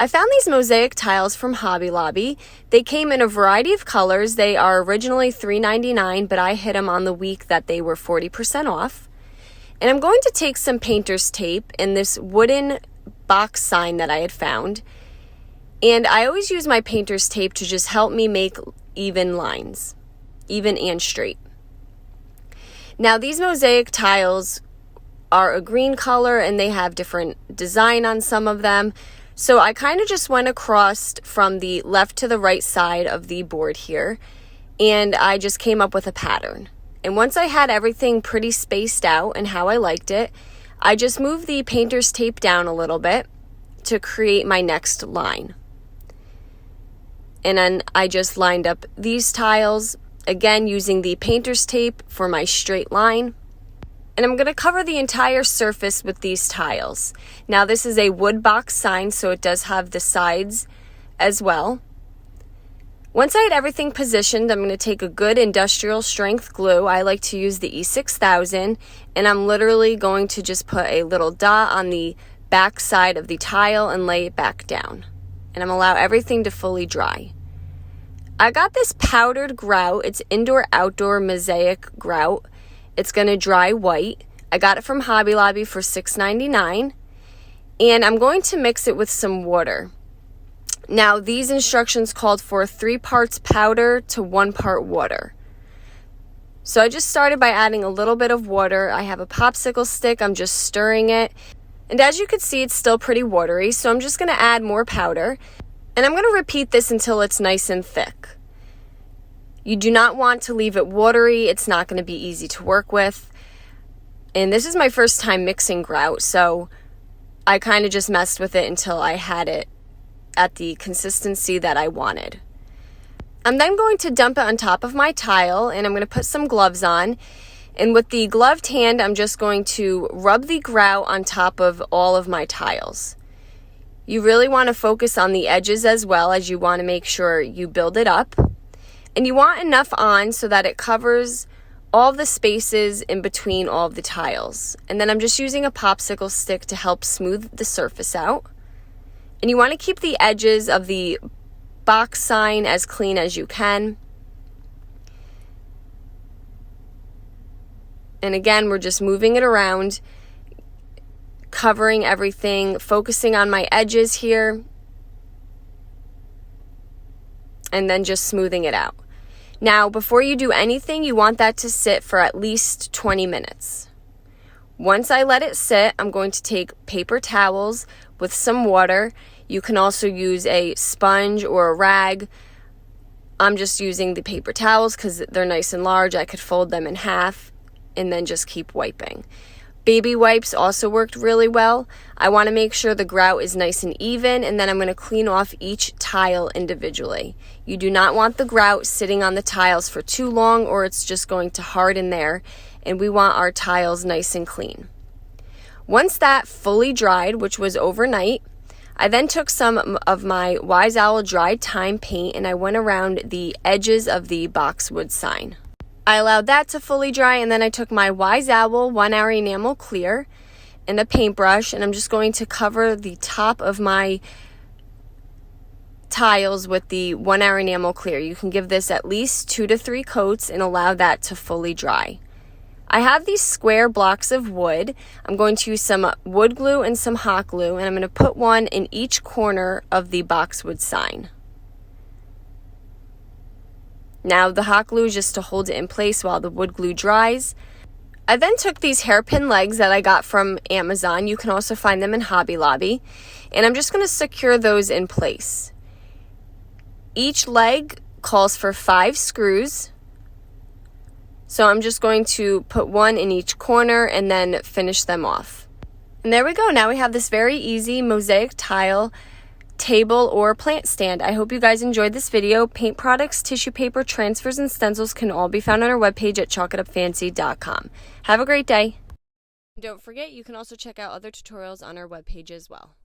I found these mosaic tiles from Hobby Lobby. They came in a variety of colors. They are originally $3.99, but I hit them on the week that they were 40% off. And I'm going to take some painter's tape and this wooden box sign that I had found. And I always use my painter's tape to just help me make even lines, even and straight. Now these mosaic tiles are a green color and they have different design on some of them. So I kind of just went across from the left to the right side of the board here, and I just came up with a pattern. And once I had everything pretty spaced out and how I liked it, I just moved the painter's tape down a little bit to create my next line. And then I just lined up these tiles, again using the painter's tape for my straight line. And I'm going to cover the entire surface with these tiles. Now this is a wood box sign, so it does have the sides as well. Once I had everything positioned, I'm going to take a good industrial strength glue. I like to use the E6000, and I'm literally going to just put a little dot on the back side of the tile and lay it back down. And I'm going to allow everything to fully dry. I got this powdered grout. It's indoor-outdoor mosaic grout. It's going to dry white. I got it from Hobby Lobby for $6.99. And I'm going to mix it with some water. Now, these instructions called for 3 parts powder to 1 part water. So I just started by adding a little bit of water. I have a popsicle stick. I'm just stirring it. And as you can see, it's still pretty watery. So I'm just going to add more powder. And I'm going to repeat this until it's nice and thick. You do not want to leave it watery. It's not going to be easy to work with. And this is my first time mixing grout, so I kind of just messed with it until I had it at the consistency that I wanted. I'm then going to dump it on top of my tile, and I'm going to put some gloves on. And with the gloved hand, I'm just going to rub the grout on top of all of my tiles. You really want to focus on the edges as well, as you want to make sure you build it up. And you want enough on so that it covers all the spaces in between all of the tiles. And then I'm just using a popsicle stick to help smooth the surface out. And you want to keep the edges of the box sign as clean as you can. And again, we're just moving it around, covering everything, focusing on my edges here, and then just smoothing it out. Now, before you do anything, you want that to sit for at least 20 minutes. Once I let it sit, I'm going to take paper towels with some water. You can also use a sponge or a rag. I'm just using the paper towels because they're nice and large. I could fold them in half and then just keep wiping. Baby wipes also worked really well. I want to make sure the grout is nice and even, and then I'm going to clean off each tile individually. You do not want the grout sitting on the tiles for too long, or it's just going to harden there, and we want our tiles nice and clean. Once that fully dried, which was overnight, I then took some of my Wise Owl dried time paint and I went around the edges of the boxwood sign. I allowed that to fully dry, and then I took my Wise Owl 1-hour enamel clear and a paintbrush, and I'm just going to cover the top of my tiles with the 1-hour enamel clear. You can give this at least 2 to 3 coats and allow that to fully dry. I have these square blocks of wood. I'm going to use some wood glue and some hot glue, and I'm going to put one in each corner of the boxwood sign. Now the hot glue is just to hold it in place while the wood glue dries. I then took these hairpin legs that I got from Amazon. You can also find them in Hobby Lobby. And I'm just going to secure those in place. Each leg calls for 5 screws. So I'm just going to put one in each corner and then finish them off. And there we go. Now we have this very easy mosaic tile table or plant stand. I hope you guys enjoyed this video. Paint products, tissue paper, transfers, and stencils can all be found on our webpage at chalkitupfancy.com. Have a great day. Don't forget, you can also check out other tutorials on our webpage as well.